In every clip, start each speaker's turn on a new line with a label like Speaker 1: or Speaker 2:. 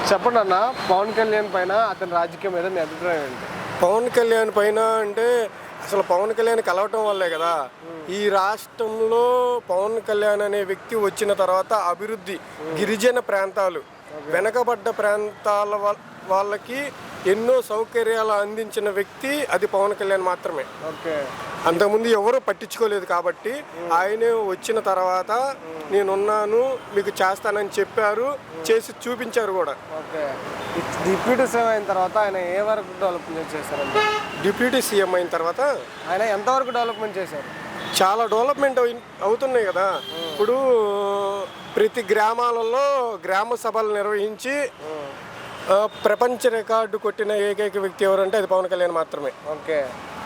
Speaker 1: చెప్పండి అన్న, పవన్ కళ్యాణ్ పైన అతని రాజకీయం మీద మీ అభిప్రాయం ఏంటి?
Speaker 2: పవన్ కళ్యాణ్ పైన అంటే అసలు పవన్ కళ్యాణ్ కలవటం వల్లే కదా ఈ రాష్ట్రంలో పవన్ కళ్యాణ్ అనే వ్యక్తి వచ్చిన తర్వాత అభివృద్ధి గిరిజన ప్రాంతాలు వెనకబడ్డ ప్రాంతాల వాళ్ళకి ఎన్నో సౌకర్యాలు అందించిన వ్యక్తి అది పవన్ కళ్యాణ్ మాత్రమే.
Speaker 1: ఓకే.
Speaker 2: అంతకుముందు ఎవరూ పట్టించుకోలేదు కాబట్టి ఆయనే వచ్చిన తర్వాత నేనున్నాను మీకు చేస్తానని చెప్పారు, చేసి చూపించారు కూడా.
Speaker 1: ఓకే. డిప్యూటీ సీఎం అయిన తర్వాత ఆయన ఏ వరకు డెవలప్మెంట్ చేశారండి?
Speaker 2: డిప్యూటీ సీఎం అయిన తర్వాత
Speaker 1: ఆయన ఎంతవరకు డెవలప్మెంట్ చేశారు?
Speaker 2: చాలా డెవలప్మెంట్ అవుతున్నాయి కదా. ఇప్పుడు ప్రతి గ్రామాలలో గ్రామ సభలు నిర్వహించి ప్రపంచ రికార్డు కొట్టిన ఏకైక వ్యక్తి ఎవరంటే అది పవన్ కళ్యాణ్ మాత్రమే.
Speaker 1: ఓకే.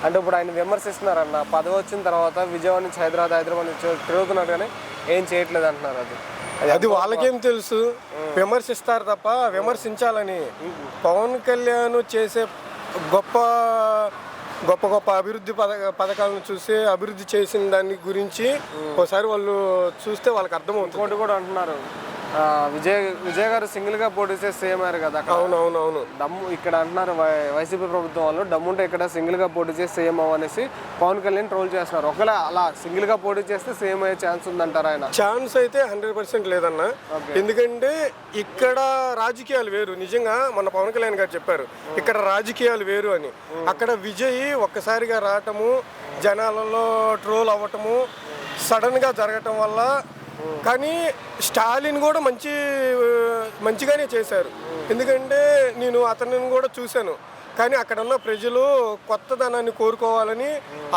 Speaker 1: అంటే ఇప్పుడు ఆయన విమర్శిస్తున్నారన్న, పదవి వచ్చిన తర్వాత విజయవాడ నుంచి హైదరాబాద్ నుంచి తిరుగుతున్నారు కానీ ఏం చేయట్లేదు అంటున్నారు.
Speaker 2: అది వాళ్ళకేం తెలుసు, విమర్శిస్తారు తప్ప విమర్శించాలని. పవన్ కళ్యాణ్ చేసే గొప్ప గొప్ప గొప్ప అభివృద్ధి పథకాలను చూసి అభివృద్ధి చేసిన దాని గురించి ఒకసారి వాళ్ళు చూస్తే వాళ్ళకి అర్థమవుతుంది.
Speaker 1: ఇంకోటి కూడా అంటున్నారు, విజయ్ గారు సింగిల్గా పోటీ చేసి సీఎం అయ్యారు కదా.
Speaker 2: అవునవునవును.
Speaker 1: దమ్ము ఇక్కడ అంటున్నారు వైసీపీ ప్రభుత్వం వాళ్ళు, దమ్ముంటే ఇక్కడ సింగిల్గా పోటీ చేసి సీఎం అవ్వనేసి పవన్ కళ్యాణ్ ట్రోల్ చేస్తున్నారు. ఒకవేళ అలా సింగిల్గా పోటీ చేస్తే సీఎం అయ్యే ఛాన్స్ ఉందంటారా? ఆయన
Speaker 2: ఛాన్స్ అయితే 100% లేదన్న. ఎందుకంటే ఇక్కడ రాజకీయాలు వేరు. నిజంగా మన పవన్ కళ్యాణ్ గారు చెప్పారు ఇక్కడ రాజకీయాలు వేరు అని. అక్కడ విజయ్ ఒక్కసారిగా రావటము, జనాలలో ట్రోల్ అవ్వటము సడన్గా జరగటం వల్ల. కానీ స్టాలిన్ కూడా మంచిగానే చేశారు. ఎందుకంటే నేను అతనిని కూడా చూశాను. కానీ అక్కడ ఉన్న ప్రజలు కొత్తదనాన్ని కోరుకోవాలని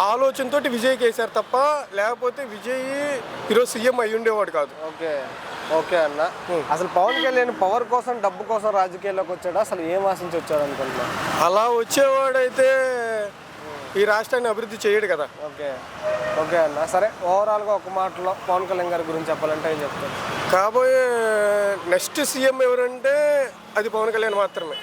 Speaker 2: ఆలోచనతో విజయ్కి వేశారు తప్ప లేకపోతే విజయ్ ఈరోజు సీఎం అయ్యి ఉండేవాడు కాదు.
Speaker 1: ఓకే. ఓకే అన్న, అసలు పవన్ కళ్యాణ్ పవర్ కోసం డబ్బు కోసం రాజకీయాల్లోకి వచ్చాడు, అసలు ఏం ఆశించి వచ్చాడు అనుకుంటున్నా?
Speaker 2: అలా వచ్చేవాడైతే ఈ రాష్ట్రాన్ని అభివృద్ధి చేయడు కదా.
Speaker 1: ఓకే. ఓకే అన్న, సరే ఓవరాల్గా ఒక మాటలో పవన్ కళ్యాణ్ గారి గురించి చెప్పాలంటే ఏం చెప్తారు?
Speaker 2: కాబోయే నెక్స్ట్ సీఎం ఎవరంటే అది పవన్ కళ్యాణ్ మాత్రమే.